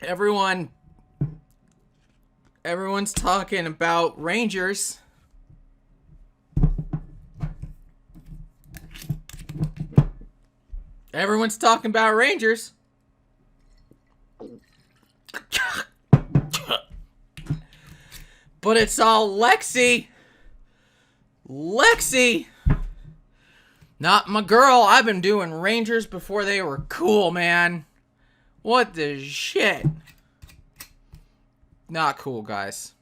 Everyone's talking about Rangers. Everyone's talking about Rangers. But it's all Lexi. Lexi. Not my girl. I've been doing Rangers before they were cool, man. What the shit? Not cool, guys.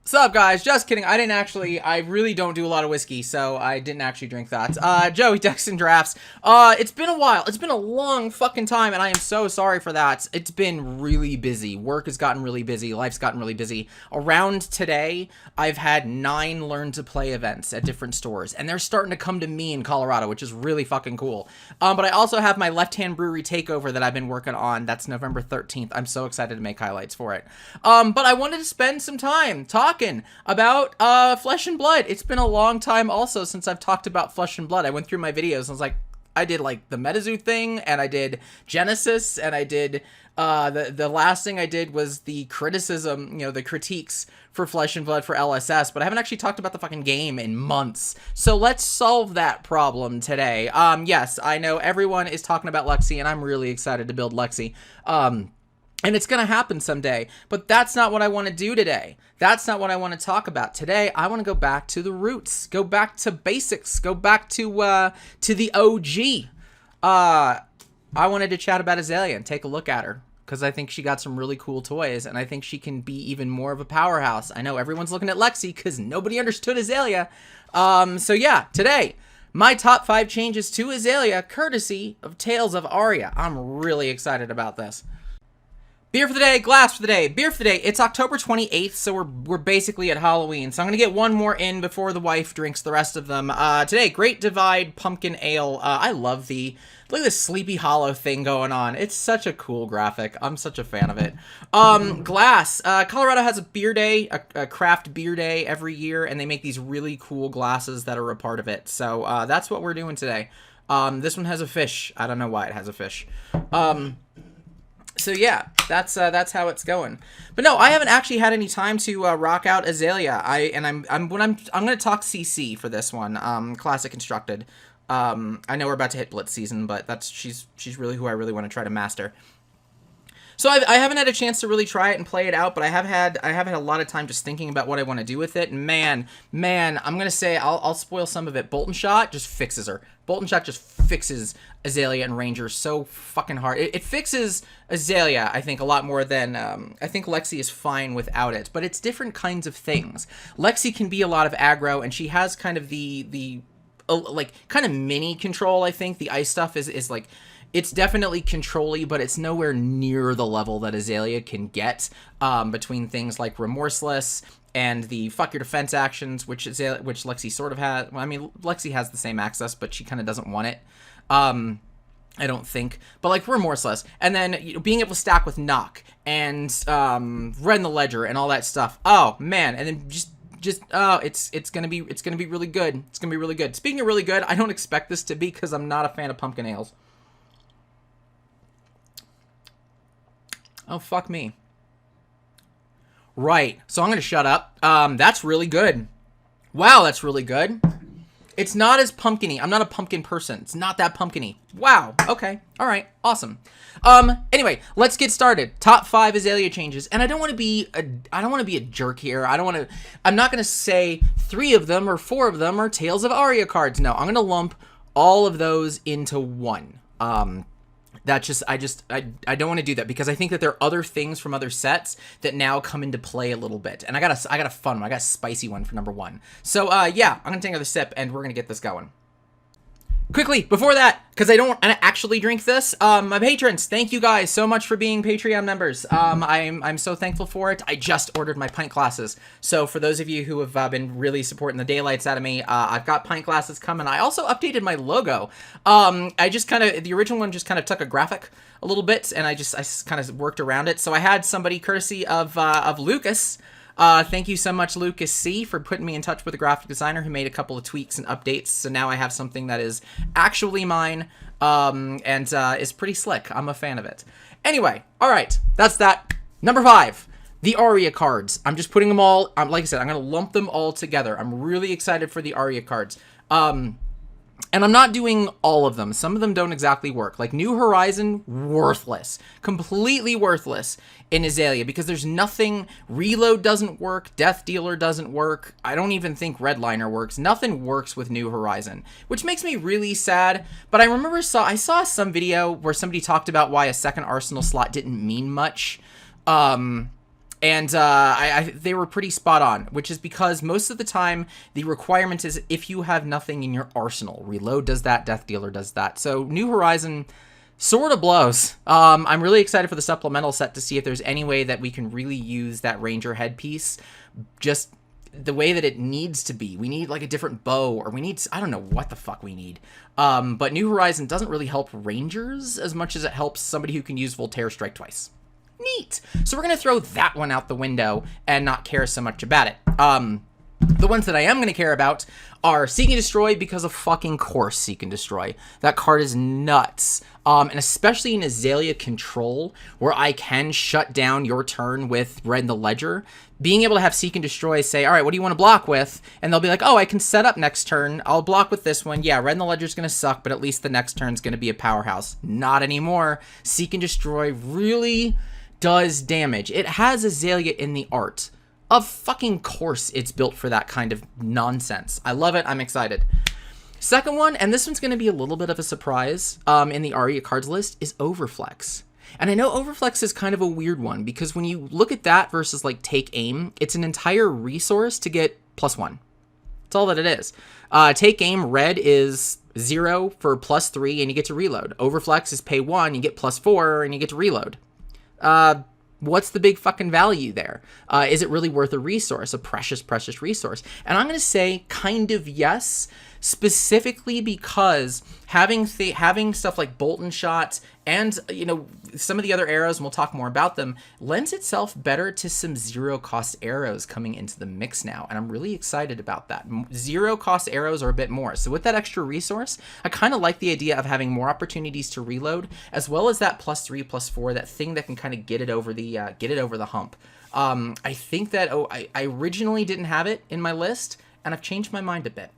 What's up, guys? Just kidding. I really don't do a lot of whiskey, so I didn't actually drink that. Joey Dexton Drafts. It's been a while. It's been a long fucking time, and I am so sorry for that. It's been really busy. Work has gotten really busy. Life's gotten really busy. Around today, I've had 9 Learn to Play events at different stores, and they're starting to come to me in Colorado, which is really fucking cool. But I also have my Left Hand Brewery takeover that I've been working on. That's November 13th. I'm so excited to make highlights for it. But I wanted to spend some time talking about Flesh and Blood. It's been a long time also since I've talked about Flesh and Blood. I went through my videos and I was like, I did like the MetaZoo thing, and I did Genesis, and I did the last thing I did was the criticism, the critiques for Flesh and Blood for LSS, but I haven't actually talked about the fucking game in months. So let's solve that problem today. Yes, I know everyone is talking about Lexi, and I'm really excited to build Lexi. And it's going to happen someday, but that's not what I want to do today. That's not what I want to talk about. Today, I want to go back to the roots, go back to basics, go back to the OG. I wanted to chat about Azalea and take a look at her, because I think she got some really cool toys, and I think she can be even more of a powerhouse. I know everyone's looking at Lexi, because nobody understood Azalea. So yeah, today, my top 5 changes to Azalea, courtesy of Tales of Aria. I'm really excited about this. Beer for the day, glass for the day, beer for the day. It's October 28th, so we're basically at Halloween. So I'm going to get one more in before the wife drinks the rest of them. Today, Great Divide Pumpkin Ale. I love look at this Sleepy Hollow thing going on. It's such a cool graphic. I'm such a fan of it. Glass. Colorado has a beer day, a craft beer day every year, and they make these really cool glasses that are a part of it. So that's what we're doing today. This one has a fish. I don't know why it has a fish. So yeah, that's how it's going. But no, I haven't actually had any time to rock out Azalea. I'm going to talk CC for this one. Classic Constructed. I know we're about to hit Blitz season, but she's really who I really want to try to master. So I haven't had a chance to really try it and play it out, but I have had a lot of time just thinking about what I want to do with it. And man, I'm gonna say I'll spoil some of it. Bolton Shot just fixes her. Bolton Shot just fixes Azalea and Ranger so fucking hard. It fixes Azalea, I think, a lot more than I think Lexi is fine without it. But it's different kinds of things. Lexi can be a lot of aggro, and she has kind of the like kind of mini control. I think the ice stuff is like. It's definitely control-y, but it's nowhere near the level that Azalea can get between things like Remorseless and the fuck your defense actions, which Lexi sort of has. Well, I mean, Lexi has the same access, but she kind of doesn't want it. I don't think. But like Remorseless, and then being able to stack with Knock and Red in the Ledger and all that stuff. Oh man, and then just it's gonna be really good. It's gonna be really good. Speaking of really good, I don't expect this to be because I'm not a fan of pumpkin ales. Oh, fuck me. Right. So I'm going to shut up. That's really good. Wow, that's really good. It's not as pumpkin-y. I'm not a pumpkin person. It's not that pumpkin-y. Wow. Okay. All right. Awesome. Anyway, let's get started. Top 5 Azalea changes. And I don't want to be a jerk here. I'm not going to say 3 of them or 4 of them are Tales of Aria cards. No, I'm going to lump all of those into one. I don't want to do that because I think that there are other things from other sets that now come into play a little bit. And I got a fun one. I got a spicy one for number 1. So, yeah, I'm going to take another sip and we're going to get this going. Quickly, before that, because I don't actually drink this, my patrons, thank you guys so much for being Patreon members. I'm so thankful for it. I just ordered my pint glasses. So for those of you who have been really supporting the daylights out of me, I've got pint glasses coming. I also updated my logo. The original one just kind of took a graphic a little bit, and I kind of worked around it. So I had somebody courtesy of Lucas. Thank you so much, Lucas C, for putting me in touch with a graphic designer who made a couple of tweaks and updates. So now I have something that is actually mine. and is pretty slick. I'm a fan of it. Anyway, all right, that's that. Number 5. The Aria cards. I'm just putting them all, like I said, I'm going to lump them all together. I'm really excited for the Aria cards. And I'm not doing all of them. Some of them don't exactly work. Like New Horizon, worthless. Completely worthless in Azalea because there's nothing. Reload doesn't work. Death Dealer doesn't work. I don't even think Redliner works. Nothing works with New Horizon, which makes me really sad. But I remember I saw some video where somebody talked about why a second Arsenal slot didn't mean much. And they were pretty spot on, which is because most of the time the requirement is if you have nothing in your arsenal. Reload does that, Death Dealer does that. So New Horizon sort of blows. I'm really excited for the supplemental set to see if there's any way that we can really use that Ranger headpiece just the way that it needs to be. We need like a different bow, or we need, I don't know what the fuck we need. But New Horizon doesn't really help Rangers as much as it helps somebody who can use Voltaire Strike twice. Neat. So we're going to throw that one out the window and not care so much about it. The ones that I am going to care about are Seek and Destroy because of fucking course Seek and Destroy. That card is nuts. And especially in Azalea Control, where I can shut down your turn with Red in the Ledger, being able to have Seek and Destroy say, all right, what do you want to block with? And they'll be like, oh, I can set up next turn. I'll block with this one. Yeah, Red in the Ledger's going to suck, but at least the next turn's going to be a powerhouse. Not anymore. Seek and Destroy really does damage. It has Azalea in the art. Of fucking course it's built for that kind of nonsense. I love it. I'm excited. Second one, and this one's going to be a little bit of a surprise in the Aria cards list, is Overflex. And I know Overflex is kind of a weird one because when you look at that versus like Take Aim, it's an entire resource to get +1. That's all that it is. Take Aim red is 0 for +3 and you get to reload. Overflex is pay 1, you get +4 and you get to reload. What's the big fucking value there? Is it really worth a resource, a precious, precious resource? And I'm going to say kind of yes, specifically because having stuff like Bolt and Shot and, you know, some of the other arrows, and we'll talk more about them, lends itself better to some zero-cost arrows coming into the mix now, and I'm really excited about that. Zero-cost arrows are a bit more. So with that extra resource, I kind of like the idea of having more opportunities to reload, as well as that +3, +4, that thing that can kind of get it over the hump. I think that I originally didn't have it in my list, and I've changed my mind a bit.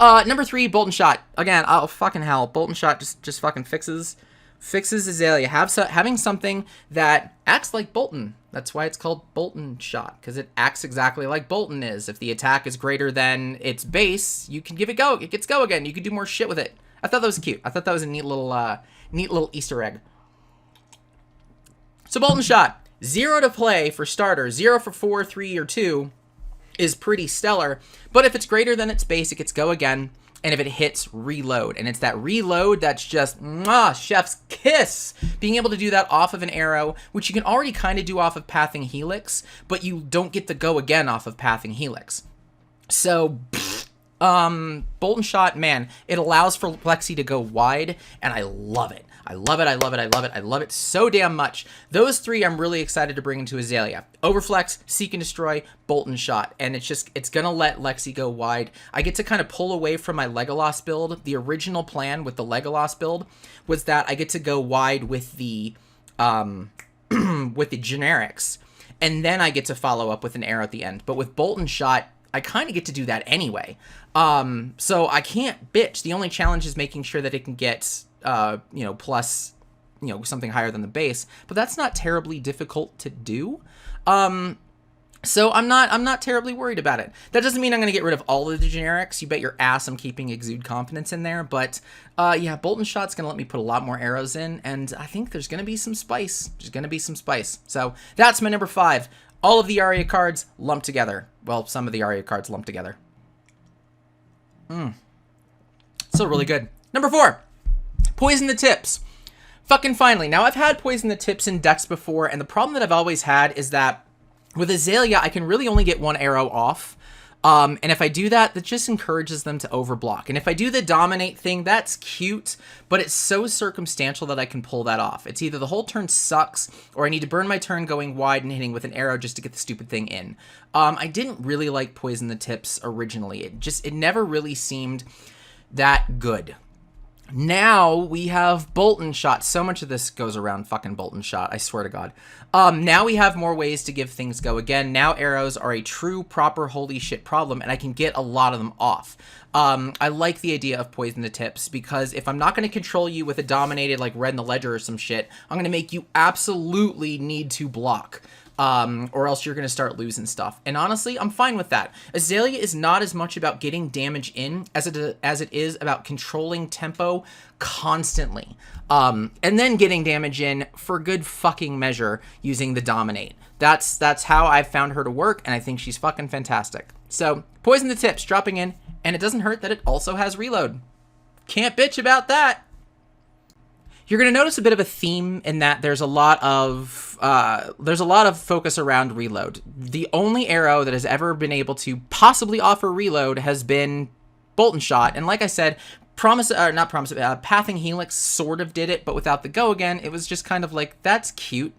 Number 3, Bolt and Shot. Again, oh fucking hell, Bolt and Shot just fucking fixes Azalea. Having something that acts like Bolton. That's why it's called Bolt and Shot, because it acts exactly like Bolton is. If the attack is greater than its base, you can give it go. It gets go again. You can do more shit with it. I thought that was cute. I thought that was a neat little Easter egg. So Bolt and Shot, 0 to play for starter, 0 for 4, 3, or 2 is pretty stellar. But if it's greater than its base, it gets go again. And if it hits, reload. And it's that reload that's just, chef's kiss. Being able to do that off of an arrow, which you can already kind of do off of Pathing Helix, but you don't get the go again off of Pathing Helix. So, Bolt and Shot, man, it allows for Lexi to go wide, and I love it. I love it, I love it, I love it, I love it so damn much. Those 3 I'm really excited to bring into Azalea. Overflex, Seek and Destroy, Bolt and Shot. And it's going to let Lexi go wide. I get to kind of pull away from my Legolas build. The original plan with the Legolas build was that I get to go wide with the with the generics. And then I get to follow up with an arrow at the end. But with Bolt and Shot, I kind of get to do that anyway. So I can't bitch. The only challenge is making sure that it can get plus, something higher than the base, but that's not terribly difficult to do. So I'm not terribly worried about it. That doesn't mean I'm going to get rid of all of the generics. You bet your ass I'm keeping Exude Confidence in there, but yeah, Bolt and Shot's going to let me put a lot more arrows in, and I think there's going to be some spice. There's going to be some spice. So that's my number 5. All of the Aria cards lumped together. Well, some of the Aria cards lumped together. Still really good. Number 4. Poison the Tips. Fucking finally. Now, I've had Poison the Tips in decks before, and the problem that I've always had is that with Azalea, I can really only get 1 arrow off. And if I do that, that just encourages them to overblock. And if I do the Dominate thing, that's cute, but it's so circumstantial that I can pull that off. It's either the whole turn sucks, or I need to burn my turn going wide and hitting with an arrow just to get the stupid thing in. I didn't really like Poison the Tips originally. It never really seemed that good. Now we have bolt and shot. So much of this goes around fucking bolt and shot, I swear to God. Now we have more ways to give things go again. Now arrows are a true, proper, holy shit problem, and I can get a lot of them off. I like the idea of poison the tips, because if I'm not going to control you with a dominated, like, red in the ledger or some shit, I'm going to make you absolutely need to block. Or else you're going to start losing stuff. And honestly, I'm fine with that. Azalea is not as much about getting damage in as it is about controlling tempo constantly. And then getting damage in for good fucking measure using the dominate. That's how I've found her to work, and I think she's fucking fantastic. So, poison the tips, dropping in, and it doesn't hurt that it also has reload. Can't bitch about that. You're going to notice a bit of a theme in that there's a lot of focus around reload. The only arrow that has ever been able to possibly offer reload has been bolt and shot, and like I said, Pathing Helix sort of did it, but without the go again, it was just kind of like, that's cute.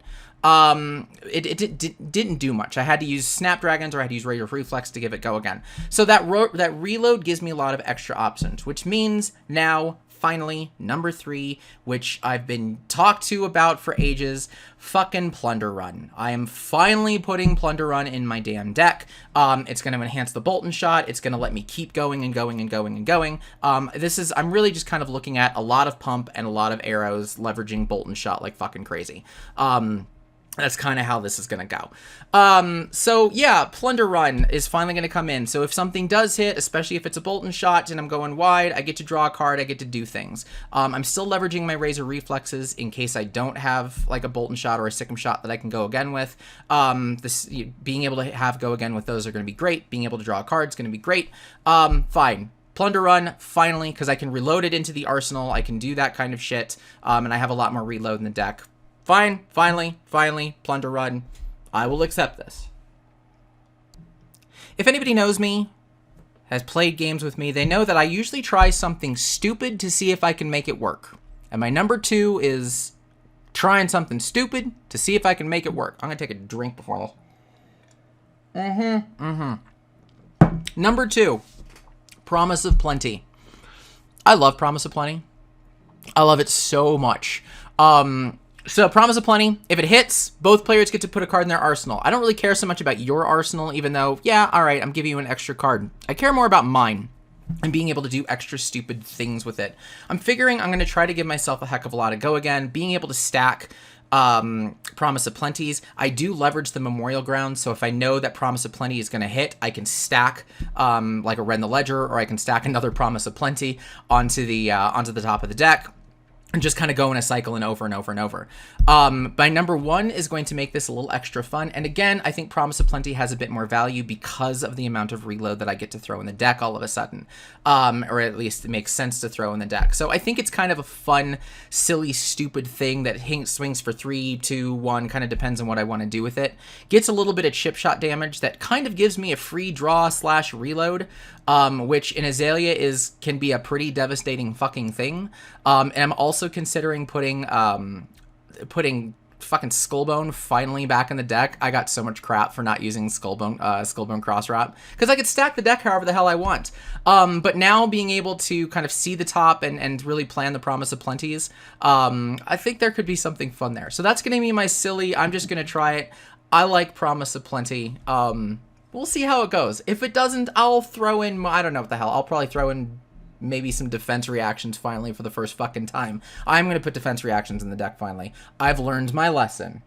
It didn't do much. I had to use Snapdragons or I had to use Rate of Reflex to give it go again. So that reload gives me a lot of extra options, which means now, finally, number 3, which I've been talked to about for ages, fucking Plunder Run. I am finally putting Plunder Run in my damn deck. It's going to enhance the bolt and shot. It's going to let me keep going and going and going and going. I'm really just kind of looking at a lot of pump and a lot of arrows leveraging bolt and shot like fucking crazy. That's kind of how this is going to go. So yeah, Plunder Run is finally going to come in. So if something does hit, especially if it's a bolt and shot and I'm going wide, I get to draw a card, I get to do things. I'm still leveraging my Razor Reflexes in case I don't have like a bolt and shot or a Sick'em shot that I can go again with. Being able to have go again with those are going to be great. Being able to draw a card is going to be great. Fine. Plunder Run, finally, because I can reload it into the arsenal. I can do that kind of shit, and I have a lot more reload in the deck. Fine, finally, Plunder Run. I will accept this. If anybody knows me, has played games with me, they know that I usually try something stupid to see if I can make it work. And my number 2 is trying something stupid to see if I can make it work. I'm going to take a drink before this. Number 2, Promise of Plenty. I love Promise of Plenty. I love it so much. So, Promise of Plenty, if it hits, both players get to put a card in their arsenal. I don't really care so much about your arsenal, even though, yeah, alright, I'm giving you an extra card. I care more about mine and being able to do extra stupid things with it. I'm figuring I'm going to try to give myself a heck of a lot of go again, being able to stack Promise of Plenties. I do leverage the Memorial Ground, so if I know that Promise of Plenty is going to hit, I can stack like a Red in the Ledger, or I can stack another Promise of Plenty onto the top of the deck. And just kind of go in a cycle and over and over and over. My number 1 is going to make this a little extra fun. And again, I think Promise of Plenty has a bit more value because of the amount of reload that I get to throw in the deck all of a sudden. Or at least it makes sense to throw in the deck. So I think it's kind of a fun, silly, stupid thing that swings for 3, 2, 1, kind of depends on what I want to do with it. Gets a little bit of chip shot damage that kind of gives me a free draw / reload. Which in Azalea can be a pretty devastating fucking thing. And I'm also considering putting fucking Skullbone finally back in the deck. I got so much crap for not using Skullbone Cross Wrap, because I could stack the deck however the hell I want. But now being able to kind of see the top and really plan the Promise of Plenties, I think there could be something fun there. So that's going to be my silly, I'm just going to try it. I like Promise of Plenty. We'll see how it goes. If it doesn't, I'll throw in, I don't know what the hell, I'll probably throw in maybe some defense reactions finally for the first fucking time. I'm going to put defense reactions in the deck finally. I've learned my lesson.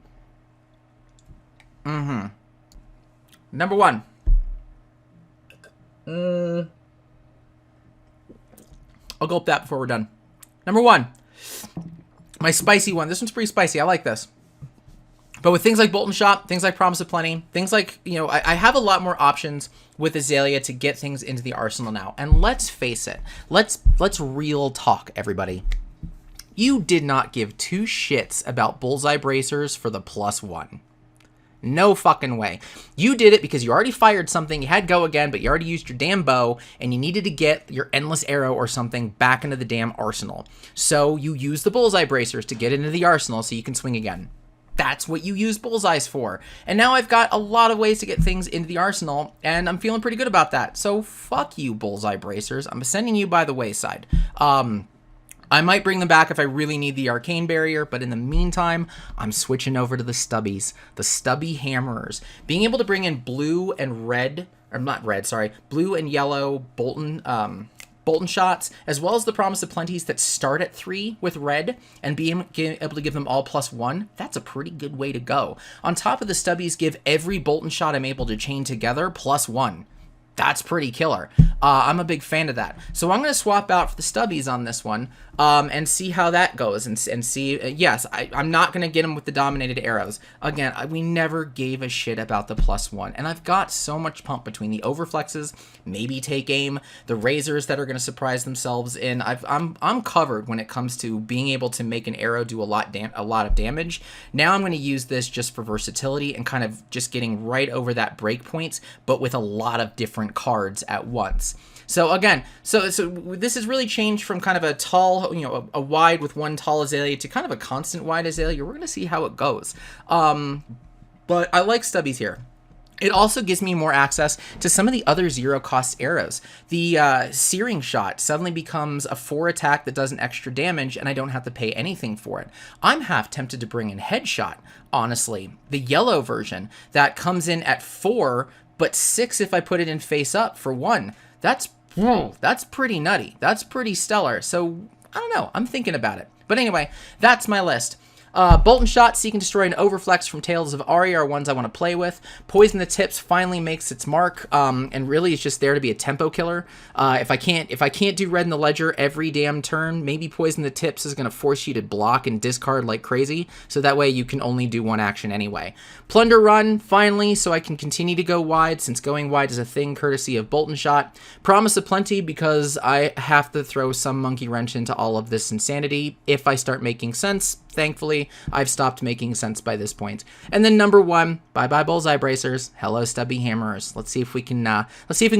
Number 1. I'll gulp that before we're done. Number 1. My spicy one. This one's pretty spicy. I like this. But with things like Bolt and Shot, things like Promise of Plenty, things like, I have a lot more options with Azalea to get things into the arsenal now. And let's face it, let's real talk, everybody. You did not give 2 shits about Bullseye Bracers for the +1. No fucking way. You did it because you already fired something, you had go again, but you already used your damn bow, and you needed to get your Endless Arrow or something back into the damn arsenal. So you used the Bullseye Bracers to get into the arsenal so you can swing again. That's what you use bullseyes for. And now I've got a lot of ways to get things into the arsenal, and I'm feeling pretty good about that. So fuck you, Bullseye Bracers. I'm sending you by the wayside. I might bring them back if I really need the arcane barrier, but in the meantime, I'm switching over to the stubbies, the stubby hammerers. Being able to bring in blue and red, or not red, sorry, blue and yellow Bolton shots, as well as the Promise of Plenties that start at 3 with red, and being able to give them all +1, that's a pretty good way to go. On top of the stubbies, give every Bolton shot I'm able to chain together +1. That's pretty killer. I'm a big fan of that. So I'm going to swap out for the stubbies on this one and see how that goes. And see, yes, I'm not going to get them with the dominated arrows. Again, we never gave a shit about the +1. And I've got so much pump between the overflexes, maybe take aim, the razors that are going to surprise themselves in. I'm covered when it comes to being able to make an arrow do a lot of damage. Now I'm going to use this just for versatility and kind of just getting right over that break points, but with a lot of different cards at once. So again, so this has really changed from kind of a tall, a wide with one tall Azalea to kind of a constant wide Azalea. We're going to see how it goes. But I like stubbies here. It also gives me more access to some of the other zero-cost arrows. The Searing Shot suddenly becomes a 4 attack that does an extra damage, and I don't have to pay anything for it. I'm half tempted to bring in Headshot, honestly. The yellow version that comes in at 4, but 6 if I put it in face up for 1. That's pretty nutty. That's pretty stellar. So, I don't know. I'm thinking about it. But anyway, that's my list. Bolton Shot, Seek and Destroy, and Overflex from Tales of Aria are ones I want to play with. Poison the Tips finally makes its mark, and really is just there to be a tempo killer. If I can't do Red in the Ledger every damn turn, maybe Poison the Tips is going to force you to block and discard like crazy, so that way you can only do one action anyway. Plunder Run, finally, so I can continue to go wide, since going wide is a thing courtesy of Bolton Shot. Promise of Plenty, because I have to throw some monkey wrench into all of this insanity if I start making sense. Thankfully, I've stopped making sense by this point. And then number 1, bye-bye Bullseye Bracers, hello Stubby Hammerers. Let's see if we can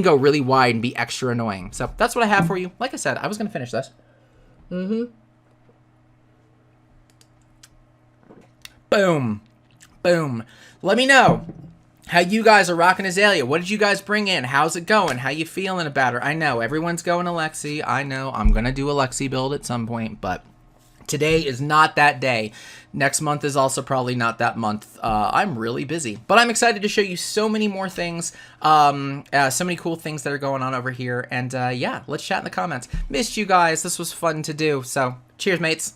go really wide and be extra annoying. So that's what I have for you. Like I said, I was going to finish this. Boom. Boom. Let me know how you guys are rocking Azalea. What did you guys bring in? How's it going? How you feeling about her? I know everyone's going to Lexi. I know I'm going to do a Lexi build at some point, but today is not that day. Next month is also probably not that month. I'm really busy, but I'm excited to show you so many more things, so many cool things that are going on over here. And yeah, let's chat in the comments. Missed you guys. This was fun to do. So cheers, mates.